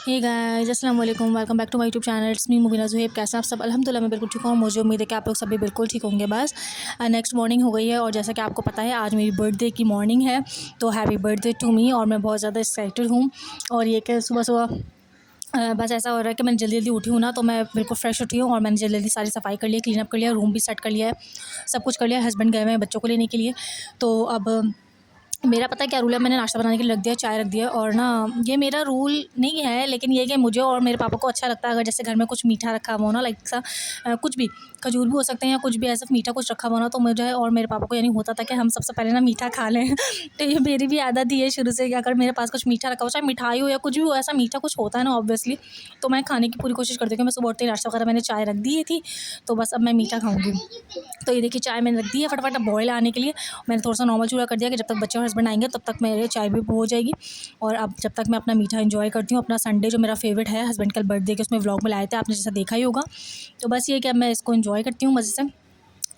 हे guys, अस्सलाम वालेकुम, welcome back to my YouTube channel. It's me Mubina Zuhaib. कैसे हैं आप सब? अल्हम्दुलिल्लाह मैं बिल्कुल ठीक हूँ। मुझे उम्मीद है कि आप लोग सभी बिल्कुल ठीक होंगे। बस नेक्स्ट मॉर्निंग हो गई है और जैसा कि आपको पता है आज मेरी बर्थडे की मॉर्निंग है, तो हैप्पी बर्थडे टू मी। और मैं बहुत ज़्यादा एक्साइटेड हूँ। और ये कि सुबह-सुबह बस ऐसा हो रहा है कि मैं जल्दी-जल्दी उठी हूँ ना, तो मैं बिल्कुल फ्रेश उठी हूँ और मैंने जल्दी-जल्दी सारी सफाई कर ली है, क्लीन अप कर लिया, रूम भी सेट कर लिया है, सब कुछ कर लिया है। हस्बैंड गए हुए हैं बच्चों को लेने के लिए, तो अब मेरा पता है क्या रूल है। मैंने नाश्ता बनाने के लिए रख दिया, चाय रख दिया। और ना ये मेरा रूल नहीं है, लेकिन ये है कि मुझे और मेरे पापा को अच्छा लगता है अगर जैसे घर में कुछ मीठा रखा हुआ हो ना, लाइक सा कुछ भी खजूर भी हो सकते हैं या कुछ भी ऐसा मीठा कुछ रखा हुआ ना, तो मुझे और मेरे पापा को यानी होता था कि हम सबसे पहले ना मीठा खा लें। तो ये मेरी भी आदत ही है शुरू से कि अगर मेरे पास कुछ मीठा रखा हो, चाहे मिठाई हो या कुछ भी हो, ऐसा मीठा कुछ होता है ना ऑब्वियसली, तो मैं खाने की पूरी कोशिश करती हूँ कि मैं सुबह उठते ही नाश्ता वगैरह मैंने चाय रख दी थी, तो बस अब मैं मीठा खाऊँगी। तो ये देखिए चाय मैंने रख दी है फटाफट अब बॉयल आने के लिए। मैंने थोड़ा-सा नॉर्मल चूल्हा कर दिया कि जब तक बच्चे और हस्बैंड आएँगे तब तक मेरी चाय भी हो जाएगी। और अब जब तक मैं अपना मीठा एन्जॉय करती हूँ, अपना संडे जो मेरा फ़ेवरेट है, हस्बैंड कल बर्थडे के उसमें व्लॉग में लाए थे, आपने जैसा देखा ही होगा। तो बस ये है कि अब मैं इसको एन्जॉय करती हूँ मज़े से।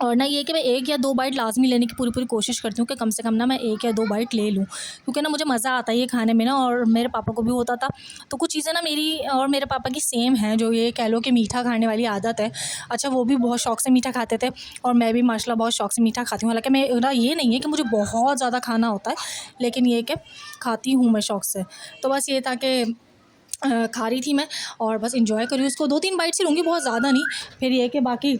और ना ये कि मैं 1 या 2 बाइट लाज़मी लेने की पूरी-पूरी कोशिश करती हूँ कि कम से कम ना मैं 1 या 2 बाइट ले लूँ। क्योंकि ना मुझे मज़ा आता है ये खाने में ना, और मेरे पापा को भी होता था। तो कुछ चीज़ें ना मेरी और मेरे पापा की सेम हैं, जो ये कह लो कि मीठा खाने वाली आदत है। अच्छा, वो भी बहुत शौक से मीठा खाते थे और मैं भी माशाल्लाह बहुत शौक से मीठा खाती हूँ। हालाँकि मेरा ये नहीं है कि मुझे बहुत ज़्यादा खाना होता है, लेकिन ये है कि खाती हूँ मैं शौक से। तो बस ये था कि खा रही थी मैं और बस एन्जॉय कर रही हूँ उसको। 2-3 बाइट्स ही लूँगी, बहुत ज़्यादा नहीं। फिर ये है कि बाकी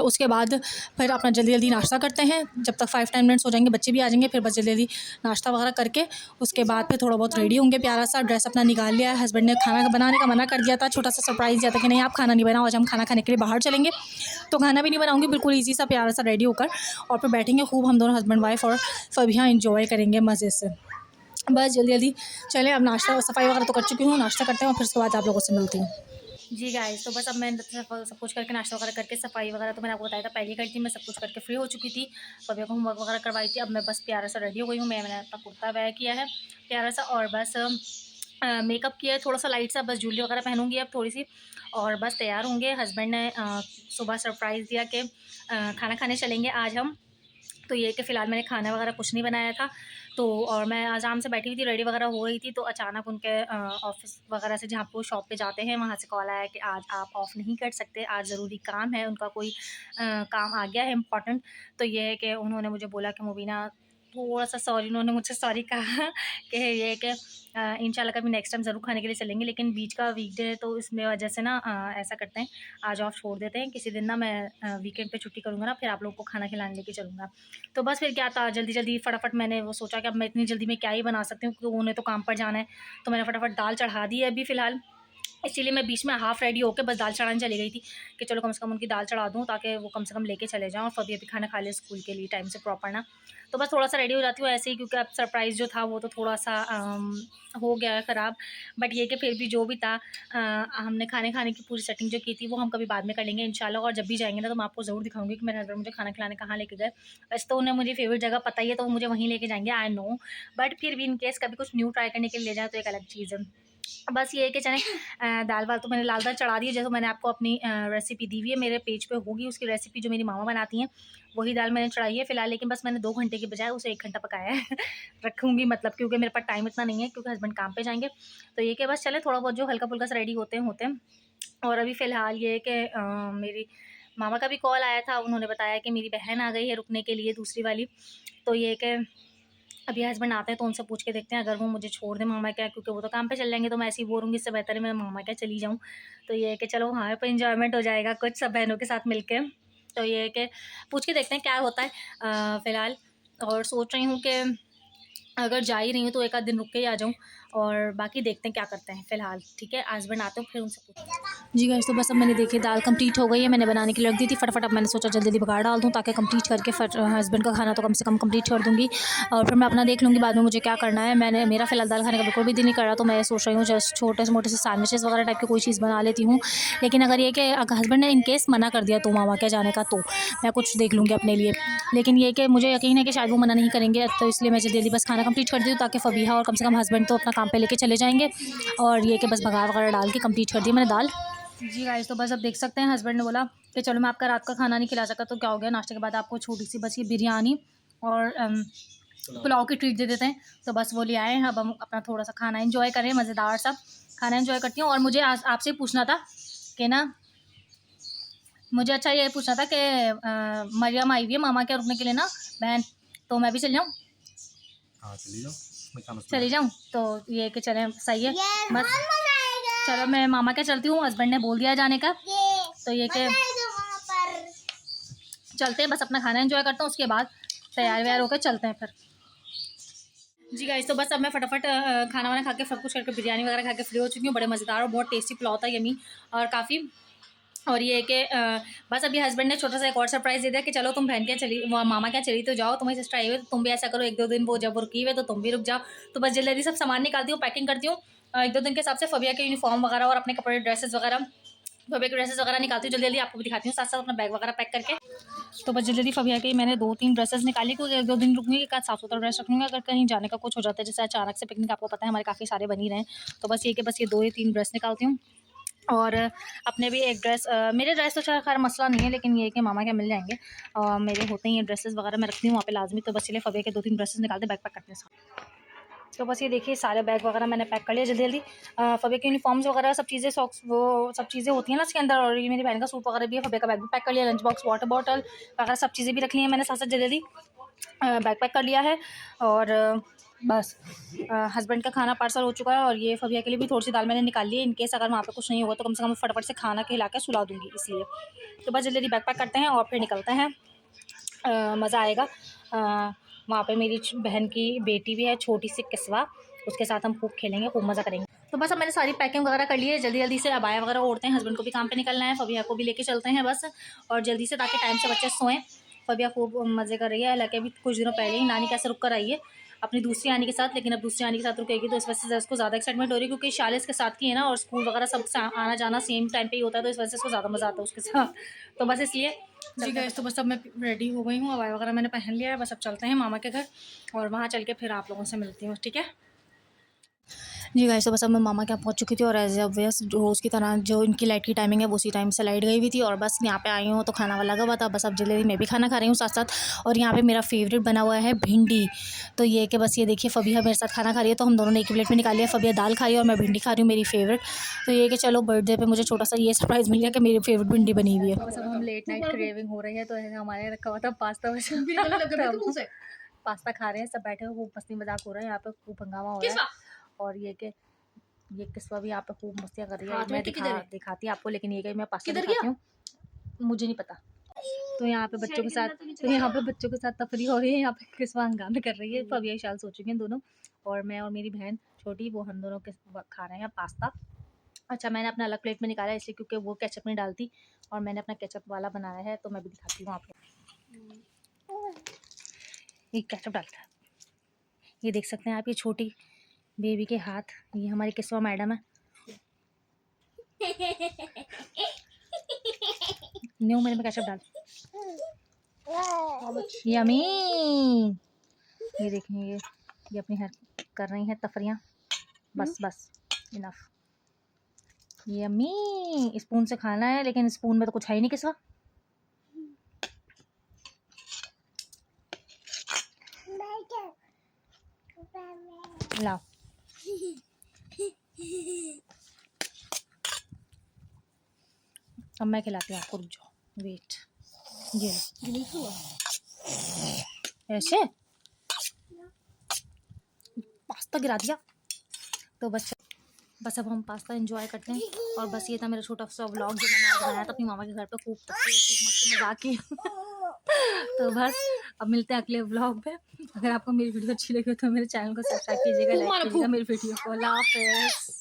उसके बाद फिर अपना जल्दी-जल्दी नाश्ता करते हैं, जब तक 5-10 मिनट्स हो जाएँगे, बच्चे भी आ जाएँगे, फिर बस जल्दी-जल्दी नाश्ता वगैरह करके उसके बाद फिर थोड़ा बहुत रेडी होंगे, प्यारा-सा ड्रेस अपना निकाल लिया है। हस्बैंड ने खाना बनाने का मना कर दिया था, छोटा-सा सरप्राइज़ दिया था कि नहीं आप खाना नहीं बनाओ, आज हम खाना खाने के लिए बाहर चलेंगे। तो खाना भी नहीं बनाऊँगी, बिल्कुल ईज़ी-सा प्यारा-सा रेडी होकर और फिर बैठेंगे खूब हम दोनों हस्बैंड वाइफ़ और सब यहाँ एन्जॉय करेंगे मज़े से। बस जल्दी-जल्दी चलें, अब नाश्ता सफाई वगैरह तो कर चुकी हूँ, नाश्ता करते हैं और फिर उसके बाद आप लोगों से मिलती हूँ। जी गाइस, तो बस अब मैं सब कुछ करके नाश्ता वगैरह करके सफाई वगैरह तो मैंने आपको बताया था पहले ही करी थी। मैं सब कुछ करके फ्री हो चुकी थी, बबिया को होमवर्क वगैरह करवाई थी। अब मैं बस प्यारा सा रेडी हो गई हूँ। मैंने अपना कुर्ता वेयर किया है प्यारा सा और बस मेकअप किया है थोड़ा सा लाइट सा, बस ज्वेलरी वगैरह पहनूंगी अब थोड़ी सी और बस तैयार होंगे। हस्बैंड ने सुबह सरप्राइज़ दिया कि खाना खाने चलेंगे आज हम। तो ये कि फ़िलहाल मैंने खाना वगैरह कुछ नहीं बनाया था, तो और मैं आराम से बैठी हुई थी, रेडी वगैरह हो रही थी, तो अचानक उनके ऑफ़िस वगैरह से जहाँ पे वो शॉप पे जाते हैं वहाँ से कॉल आया कि आज आप ऑफ़ नहीं कर सकते, आज ज़रूरी काम है, उनका कोई काम आ गया है इम्पोर्टेंट। तो ये है कि उन्होंने मुझे बोला कि मुबीना थोड़ा-सा सॉरी, उन्होंने मुझसे सॉरी कहा कि ये है कि इंशाल्लाह कभी नेक्स्ट टाइम ज़रूर खाने के लिए चलेंगे, लेकिन बीच का वीकडे है तो इसमें वजह से ना ऐसा करते हैं, आज ऑफ छोड़ देते हैं, किसी दिन ना मैं वीकेंड पे छुट्टी करूँगा ना फिर आप लोगों को खाना खिलाने लेके चलूँगा। तो बस फिर क्या था, जल्दी-जल्दी फटाफट मैंने वो सोचा कि अब मैं इतनी जल्दी में क्या ही बना सकती हूँ क्योंकि उन्हें तो काम पर जाना है। तो मैंने फटाफट दाल चढ़ा दी है अभी फ़िलहाल। इसीलिए मैं बीच में हाफ़ रेडी होके बस दाल चढ़ाने चली गई थी कि चलो कम से कम उनकी दाल चढ़ा दूँ ताकि वो कम से कम लेके चले जाएँ और फ़बी अभी खाना खा ले स्कूल के लिए टाइम से प्रॉपर ना। तो बस थोड़ा-सा रेडी हो जाती हूँ ऐसे ही क्योंकि अब सरप्राइज़ जो था वो तो थोड़ा-सा हो गया है ख़राब। बट ये कि फिर भी जो भी था हमने खाने खाने की पूरी सेटिंग जो की थी वो हम कभी बाद में कर लेंगे इंशाल्लाह। और जब भी जाएँगे ना तो मैं आपको ज़रूर दिखाऊँगी कि मेरे हस्बैंड मुझे खाना खिलाने कहाँ लेके गए। वैसे तो उन्हें मुझे फ़ेवरेट जगह पता ही है तो वो मुझे वहीं लेके जाएँगे, आई नो। बट फिर भी इन केस कभी कुछ न्यू ट्राई करने के लिए ले जाएँ तो एक अलग चीज़ है। बस ये है कि चलें दाल-वाल तो मैंने लाल दाल चढ़ा दी है, जैसे मैंने आपको अपनी रेसिपी दी हुई है, मेरे पेज पे होगी उसकी रेसिपी जो मेरी मामा बनाती हैं, वही दाल मैंने चढ़ाई है फ़िलहाल। लेकिन बस मैंने 2 घंटे की बजाय उसे 1 घंटा पकाया है। रखूँगी मतलब क्योंकि मेरे पास टाइम इतना नहीं है क्योंकि हस्बैंड काम पे जाएँगे। तो ये कि बस चलें थोड़ा बहुत जो हल्का-फुल्का सा रेडी होते हैं, होते हैं। और अभी फ़िलहाल ये है कि मेरी मामा का भी कॉल आया था, उन्होंने बताया कि मेरी बहन आ गई है रुकने के लिए दूसरी वाली। तो ये है कि अभी हस्बैंड आते हैं तो उनसे पूछ के देखते हैं अगर वो मुझे छोड़ दें मामा क्या, क्योंकि वो तो काम पे चल जाएँगे तो मैं ऐसे ही बोर होंगी, इससे बेहतर है मैं मामा क्या चली जाऊँ। तो ये है कि चलो वहाँ पे एन्जॉयमेंट हो जाएगा कुछ सब बहनों के साथ मिलके। तो ये है कि पूछ के देखते हैं क्या होता है फ़िलहाल। और सोच रही हूँ कि अगर जा ही रही हूँ तो 1 आध दिन रुक के ही आ जाऊँ और बाकी देखते हैं क्या करते हैं फ़िलहाल, ठीक है? हस्बैंड आते हैं फिर उनसे पूछ। जी गाइस, तो बस अब मैंने देखी दाल कंप्लीट हो गई है, मैंने बनाने के लिए रख दी थी फटाफट। अब मैंने सोचा जल्दी-जल्दी बघार डाल दूँ ताकि कंप्लीट करके फट हस्बैंड का खाना तो कम से कम कंप्लीट कर दूँगी और फिर मैं अपना देख लूँगी बाद में मुझे क्या करना है। मेरा फ़िलहाल दाल खाने का बिल्कुल भी दिल नहीं कर रहा, तो मैं सोच रही हूँ जस्ट छोटे से मोटे से सैंडविचेज़ वगैरह टाइप की कोई चीज़ बना लेती हूँ। लेकिन अगर ये कि हस्बैंड ने इन केस मना कर दिया तो मामा के जाने का, तो मैं कुछ देख लूँगी अपने लिए। लेकिन ये कि मुझे यकीन है कि शायद वो मना नहीं करेंगे, तो इसलिए मैं जल्दी-जल्दी बस खाना कंप्लीट कर दी हूँ ताकि फ़बीहा और कम से कम हस्बैंड तो अपना काम पे लेके चले जाएँगे। और ये कि बस बघार वगैरह डाल के कंप्लीट कर दी मैंने दाल। जी गाइस, तो बस अब देख सकते हैं हस्बैंड ने बोला कि चलो मैं आपका रात का खाना नहीं खिला सका तो क्या हो गया, नाश्ते के बाद आपको छोटी सी बस ये बिरयानी और पुलाव की ट्रीट दे देते हैं। तो बस वो ले आए हैं, अब हम अपना थोड़ा सा खाना एंजॉय करें, मज़ेदार सब खाना एंजॉय करती हूँ। और मुझे आपसे पूछना था कि ना, मुझे अच्छा ये पूछना था कि मरियम आई हुई है मामा के रुकने के लिए ना बहन, तो मैं भी चल जाऊँ? हाँ चली जाओ, चली जाऊँ तो ये कि चलें, सही है बस। चलो मैं मामा के चलती हूँ, हस्बैंड ने बोल दिया जाने का, तो ये कि चलते हैं, बस अपना खाना एंजॉय करता हूँ, उसके बाद तैयार व्यार होकर चलते हैं फिर। जी गाइस, तो बस अब मैं फटाफट खाना वाना खा के सब कुछ करके बिरयानी वगैरह खा के फ्री हो चुकी हूँ। बड़े मज़ेदार और बहुत टेस्टी पुलाव था, यमी और काफ़ी। और ये कि बस अभी हस्बैंड ने छोटा सा एक और सरप्राइज़ दे दिया कि चलो तुम बहन क्या चली, वो मामा क्या चली तो जाओ, तुम्हारी सिस्टर आई हुई तो तुम भी ऐसा करो, 1-2 दिन वो जब रुकी हुई तो तुम भी रुक जाओ। तो बस जल्दी सब सामान निकालती हूँ, पैकिंग करती हूँ 1-2 दिन के हिसाब से, फबिया के यूनिफॉर्म वगैरह और अपने कपड़े ड्रेसेस वगैरह, फबिया के ड्रेसेस वगैरह निकालती हूँ जल्दी आपको भी दिखाती हूँ, साथ साथ अपना बैग वगैरह पैक करके। तो बस जल्दी फबिया के मैंने 2-3 ड्रेसेस निकाली, क्योंकि 1-2 दिन रुकूंगी, एक आध साफ सुथरा ड्रेस रखूँगी, अगर कहीं जाने का कुछ हो जाता है, जैसे अचानक से पिकनिक, आपको पता है हमारे काफ़ी सारे बन ही रहे हैं। तो बस ये कि बस ये 2 या 3 ड्रेस निकालती हूँ। और अपने भी एक ड्रेस, मेरे ड्रेस तो खैर मसला नहीं है, लेकिन ये कि मामा के मिल जाएंगे, मेरे होते ही हैं ड्रेसेस वगैरह, मैं रखती हूँ वहाँ पे लाजमी। तो बस चलिए फबिया के 2-3 ड्रेसेस निकालते, बैग पैक करते हैं। तो बस ये देखिए सारे बैग वगैरह मैंने पैक कर लिया जल्दी। फबिया के यूनिफॉर्म्स वगैरह सब चीज़ें, सॉक्स, वो सब चीज़ें होती हैं ना इसके अंदर, और ये मेरी बहन का सूट वगैरह भी है, फबिया का बैग भी पैक कर लिया, लंच बॉक्स, वाटर बॉटल वगैरह सब चीज़ें भी रख ली हैं मैंने साथ साथ जल्दी बैग पैक कर लिया है। और बस हस्बैंड का खाना पार्सल हो चुका है, और ये फबिया के लिए भी थोड़ी सी दाल मैंने निकाल ली है, इनकेस अगर वहाँ पे कुछ नहीं होगा तो कम से कम फटाफट से खाना खिला के सुला दूँगी, इसलिए। तो बस जल्दी बैग पैक करते हैं और फिर निकलते हैं, मज़ा आएगा। वहाँ पे मेरी बहन की बेटी भी है, छोटी सी किस्वा, उसके साथ हम खूब खेलेंगे, खूब मज़ा करेंगे। तो बस अब मैंने सारी पैकिंग वगैरह कर ली है, जल्दी से अबाया वगैरह ओढ़ते हैं, हस्बैंड को भी काम पे निकलना है, फबिया को भी लेके चलते हैं बस, और जल्दी से, ताकि टाइम से बच्चे सोएं। फबिया खूब मज़े कर रही है, हालांकि अभी कुछ दिनों पहले ही नानी कैसे रुक कर आई है अपनी दूसरी आनी के साथ, लेकिन अब दूसरी आनी के साथ रुकेगी, तो इस वजह से उसको ज़्यादा एक्साइटमेंट हो रही है, क्योंकि शालिस के साथ की है ना, और स्कूल वगैरह सब आना जाना सेम टाइम पे ही होता है, तो इस वजह से उसको ज़्यादा मज़ा आता है उसके साथ, तो बस इसलिए। जी गाइस, तो बस अब मैं रेडी हो गई हूँ, अबाया वगैरह मैंने पहन लिया है, बस अब चलते हैं मामा के घर, और वहाँ चल के फिर आप लोगों से मिलती हूँ, ठीक है। जी गाइस, तो बस अब मैं मामा के यहाँ पहुँच चुकी थी, और एज ऑब्वियस रोज़ की तरह जो इनकी लाइट की टाइमिंग है वो उसी टाइम से लाइट गई हुई थी, और बस यहाँ पे आई हूँ तो खाना वाला लगा हुआ था, बस अब जल्दी मैं भी खाना खा रही हूँ साथ साथ। और यहाँ पे मेरा फेवरेट बना हुआ है भिंडी, तो ये कि बस ये देखिए फबिया मेरे साथ खाना खा रही है, तो हम दोनों ने एक ही प्लेट में निकाली है, फबिया दाल खा रही है और मैं भिंडी खा रही हूँ, मेरी फेवरेट। तो ये कि चलो बर्थडे पर मुझे छोटा सा ये सरप्राइज़ मिल गया कि मेरी फेवरेट भिंडी बनी हुई है। बस अब हम लेट नाइट क्रेविंग हो रही है, तो हमारे यहाँ रखा हुआ था पास्ता, पास्ता खा रहे हैं, सब बैठे हुए खूब मस्ती मजाक हो रहा है, यहाँ पे खूब हंगामा हो रहा है। और ये कि ये किस्वा भी यहाँ पे खूब मस्तियाँ कर रही है, मैं दिखाती हूँ आपको, लेकिन ये कि मैं पास्ता दिखाती हूँ, मुझे नहीं पता। तो यहाँ पे बच्चों के साथ, तफरी हो रही है, यहाँ पे किस्वा हंगामे कर रही है, फबिया शाल सो चुकी हैं दोनों, और मैं और मेरी बहन छोटी, वो हम दोनों के खा रहे हैं पास्ता। अच्छा, मैंने अपना अलग प्लेट में निकाला है इसलिए, क्योंकि वो केचप नहीं डालती, और मैंने अपना केचप वाला बनाया है, तो मैं भी दिखाती हूँ आपको। ये केचप डालता है, ये देख सकते हैं आप, ये छोटी बेबी के हाथ, ये हमारी किस्वा मैडम है। न्यू मैंने केचप डाल, यमी। ये देखें, ये अपनी हर कर रही हैं तफरियाँ, बस इनफ। यमी, स्पून से खाना है, लेकिन स्पून में तो कुछ है ही नहीं किस्वा। लाओ, अब मैं खिलाती हूँ आपको, रुक जाओ, वेट। ये लो, ऐसे पास्ता गिरा दिया। तो बस अब हम पास्ता एंजॉय करते हैं, और बस ये था मेरा छोटा सा व्लॉग जो मैंने आज बनाया था अपनी मामा के घर पे, खूब मस्ती मजाक की। तो बस अब मिलते हैं अगले व्लॉग पे। अगर आपको मेरी वीडियो अच्छी लगी हो तो मेरे चैनल को सब्सक्राइब कीजिएगा, लाइक कीजिएगा मेरी वीडियो को। अल्लाह हाफ़िज़।